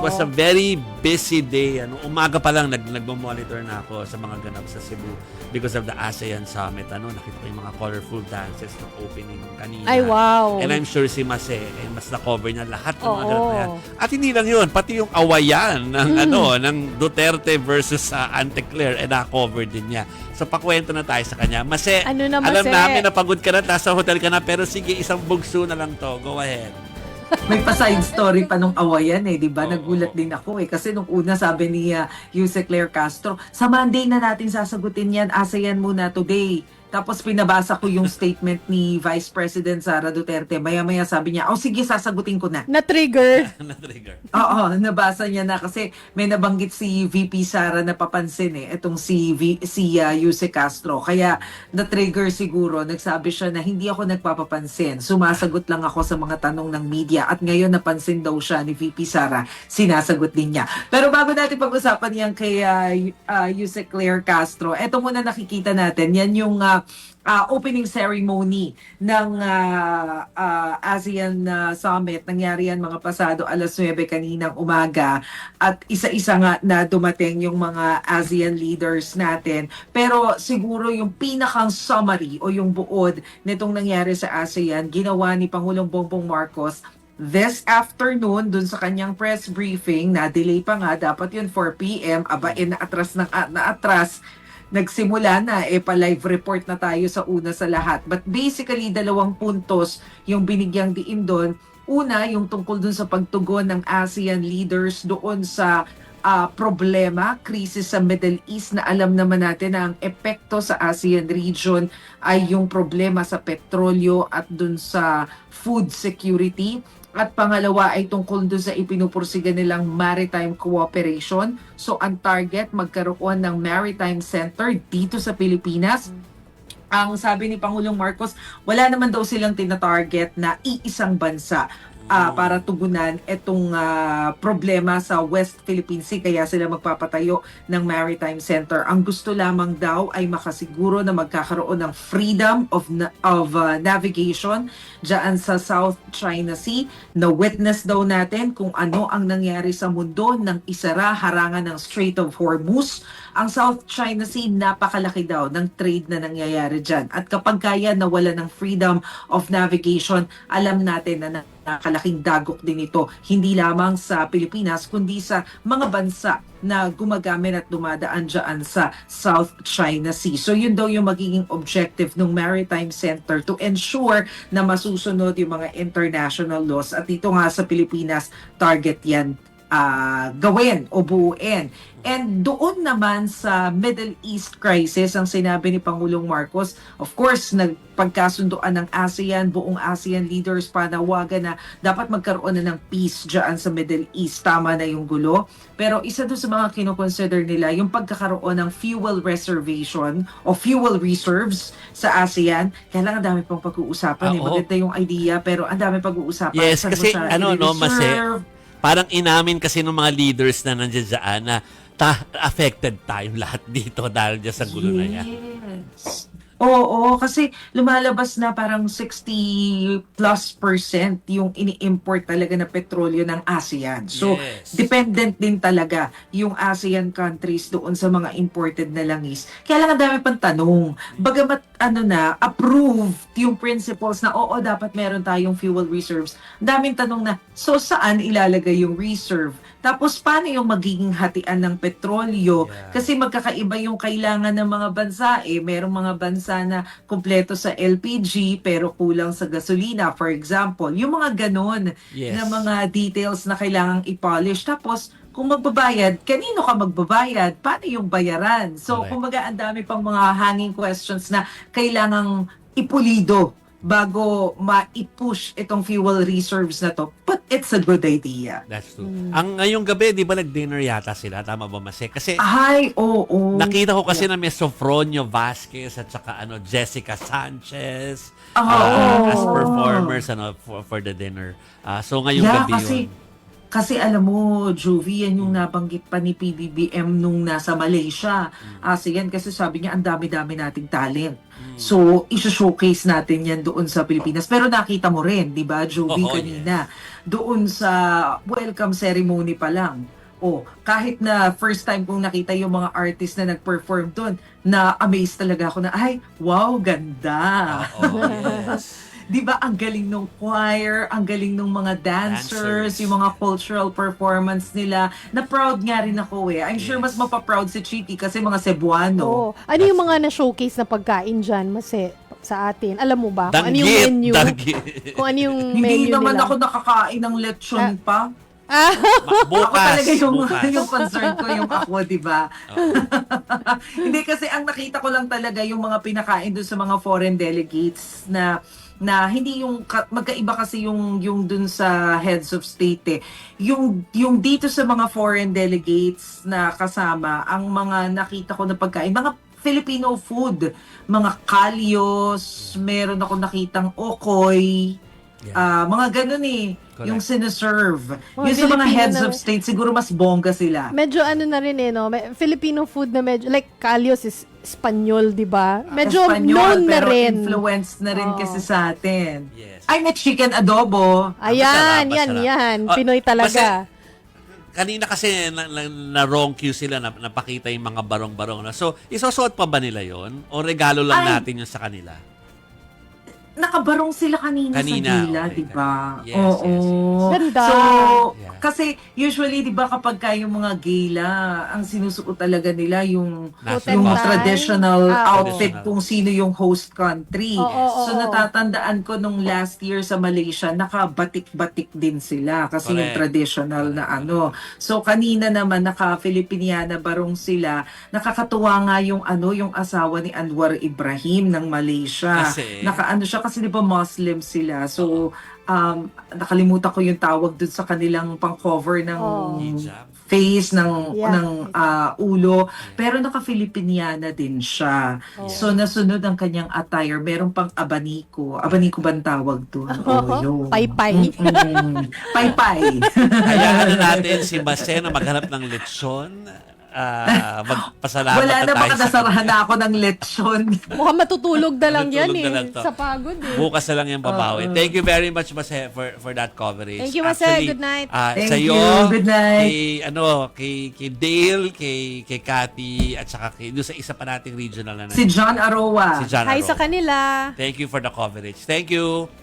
was a very busy day. Umaga pa lang nagmo-monitor na ako sa mga ganap sa Cebu because of the ASEAN Summit. Nakita ko yung mga colorful dances ng opening kanina. Ay, wow. And I'm sure si Mase, mas na-cover niya lahat ng mga ganap na yan. At hindi lang yun, pati yung awayan ng ng Duterte versus Anteclair, na-cover din niya. So, pakwento na tayo sa kanya. Mase, Ano na, alam Mase? namin na pagod ka na, nasa hotel ka na, pero sige, isang bugso na lang to. Go ahead. May pa-side story pa nung awayan di ba? Nagulat din ako Kasi nung una sabi ni Yuse Claire Castro, sa Monday na natin sasagutin yan, ASEAN muna today. Tapos pinabasa ko yung statement ni Vice President Sara Duterte. Maya-maya sabi niya, sige, sasagutin ko na. Na-trigger. Na-trigger. Oo, nabasa niya na kasi may nabanggit si VP Sara na papansin itong si Yuse Castro. Kaya na-trigger siguro, nagsabi siya na hindi ako nagpapapansin. Sumasagot lang ako sa mga tanong ng media at ngayon napansin daw siya ni VP Sara, sinasagot din niya. Pero bago natin pag-usapan yan kay Yuse Claire Castro, eto muna nakikita natin, yan yung opening ceremony ng ASEAN Summit. Nangyari yan mga pasado alas 9 kaninang umaga at isa-isa nga na dumating yung mga ASEAN leaders natin. Pero siguro yung pinakang summary o yung buod nitong nangyari sa ASEAN, ginawa ni Pangulong Bongbong Marcos this afternoon dun sa kanyang press briefing. Na-delay pa nga, dapat yun 4 p.m. Naatras. Nagsimula na, pa-live report na tayo sa una sa lahat. But basically, 2 puntos yung binigyang diin doon. Una, yung tungkol doon sa pagtugon ng ASEAN leaders doon sa problema, krisis sa Middle East na alam naman natin na ang epekto sa ASEAN region ay yung problema sa petrolyo at doon sa food security. At pangalawa ay tungkol doon sa ipinupursigan nilang maritime cooperation. So ang target, magkaroon ng maritime center dito sa Pilipinas. Ang sabi ni Pangulong Marcos, wala naman daw silang tina-target na iisang bansa para tugunan itong problema sa West Philippine Sea, kaya sila magpapatayo ng Maritime Center. Ang gusto lamang daw ay makasiguro na magkakaroon ng freedom of navigation dyan sa South China Sea. Na-witness daw natin kung ano ang nangyari sa mundo ng isara harangan ng Strait of Hormuz. Ang South China Sea, napakalaki daw ng trade na nangyayari dyan. At kapag kaya nawala ng freedom of navigation, alam natin na nakalaking dagok din ito, hindi lamang sa Pilipinas, kundi sa mga bansa na gumagamit at dumadaan dyan sa South China Sea. So yun daw yung magiging objective ng Maritime Center, to ensure na masusunod yung mga international laws. At dito nga sa Pilipinas, target yan gawin o buuin. And doon naman sa Middle East crisis, ang sinabi ni Pangulong Marcos, of course, nagpagkasunduan ng ASEAN, buong ASEAN leaders, panawagan na dapat magkaroon na ng peace dyan sa Middle East. Tama na yung gulo. Pero isa doon sa mga kinoconsider nila, yung pagkakaroon ng fuel reservation o fuel reserves sa ASEAN. Kailangan dami pang pag-uusapan. Maganda yung idea, pero ang dami pag-uusapan. Yes, kasi Mase, parang inamin kasi ng mga leaders na nandiyan dyan na affected tayong lahat dito dahil dyan sa gulo na yan. Yes. Oo, kasi lumalabas na parang 60+% yung ini-import talaga na petrolyo ng ASEAN. So, dependent din talaga yung ASEAN countries doon sa mga imported na langis. Kaya lang ang dami pang tanong. Bagamat approved yung principles na dapat meron tayong fuel reserves. Ang daming tanong na, so saan ilalagay yung reserve? Tapos paano yung magiging hatian ng petrolyo? Kasi magkakaiba yung kailangan ng mga bansa. Merong mga bansa na kumpleto sa LPG pero kulang sa gasolina, for example. Yung mga ganon na mga details na kailangang i-polish. Tapos, kung magbabayad, kanino ka magbabayad? Paano yung bayaran? So, kumbaga, ang dami pang mga hanging questions na kailangang ipulido bago ma-push itong fuel reserves na to. But it's a good idea. That's true. Ang ngayong gabi, di ba nag-dinner yata sila? Tama ba, Mase? Kasi nakita ko kasi na may Sofronio Vasquez at saka Jessica Sanchez as performers for the dinner. So ngayong gabi yun. Kasi alam mo, Juvie, yan yung nabanggit pa ni PBBM nung nasa Malaysia. ASEAN, kasi sabi niya, ang dami-dami nating talent. So, isa-showcase natin yan doon sa Pilipinas. Pero nakita mo rin, di ba, Juvie, kanina, doon sa welcome ceremony pa lang. Kahit na first time kong nakita yung mga artist na nag-perform doon, na-amaze talaga ako na, ay, wow, ganda. Oo, yes. Di ba, ang galing ng choir, ang galing ng mga dancers, yung mga cultural performance nila. Na proud nga rin ako eh. I'm sure mas mapaproud si Chiki kasi mga Cebuano. Oo. Ano yung mga na-showcase na pagkain dyan, Mase, sa atin? Alam mo ba? Kung ano yung menu? Kung ano yung menu Hindi naman nila? ako nakakain ng lechon pa. Bukas. Ako talaga yung bukas. concern ko yung ako, di ba? Hindi kasi ang nakita ko lang talaga yung mga pinakain doon sa mga foreign delegates na hindi yung magkaiba kasi yung dun sa heads of state eh. Yung dito sa mga foreign delegates na kasama, ang mga nakita ko na pagkain, mga Filipino food, mga kalyos, meron ako nakitang okoy, mga ganun eh. Correct. Yung sinaserve. Oh, yung sa mga Filipino heads na- of state, siguro mas bongga sila. Medyo ano na rin eh, no? Filipino food na medyo, like Kalyos is Espanyol, di ba? Medyo Espanyol, known na pero rin. influenced na rin Oo. kasi sa atin. Yes. Ay, may chicken adobo. Ayan, Masarap. yan. Oh, Pinoy talaga. Kanina kasi na wrong cue sila na napakita yung mga barong-barong na. So, isusuot pa ba nila yon o regalo lang Ay. natin yun sa kanila? Nakabarong sila kanina, Kanina, sa gila, okay. di ba? Yes, Oo. yes, yes. Ganda. So, Yeah. kasi usually, di ba kapag yung mga gala, ang sinusuot talaga nila yung National yung Tie. traditional outfit Traditional. kung sino yung host country. Oo, So oo. natatandaan ko nung last year sa Malaysia, nakabatik-batik din sila kasi yung Correct. traditional na ano. So kanina naman naka-Filipiniana barong sila. Nakakatuwa nga yung yung asawa ni Anwar Ibrahim ng Malaysia. Kasi? Nakaano siya kasi di ba Muslim sila. So nakalimutan ko yung tawag dun sa kanilang pang-cover ng Oh. Hijab. face ng Yeah. ulo, pero naka-Filipiniana din siya. Oh. So nasunod ang kanyang attire. Meron pang abaniko. Abaniko ba ang tawag doon? Yun. Paypay. Paypay. Hayaan na natin si Mase na maghanap ng lechon. Magpasalamat Wala na, tayo baka sa nasarahan na ako ng lechon. Mukhang matutulog na lang yan Matutulog na eh. lang to. Sa pagod eh. Bukas na lang yung babawi. Thank you very much, Mase, for that coverage. Thank you, Mase. Good night. Thank sa'yo, you. Good night. Kay Dale, kay Cathy, at saka doon sa isa pa nating regional na Si John Aroa. si John Hi Arrow. sa kanila. Thank you for the coverage. Thank you.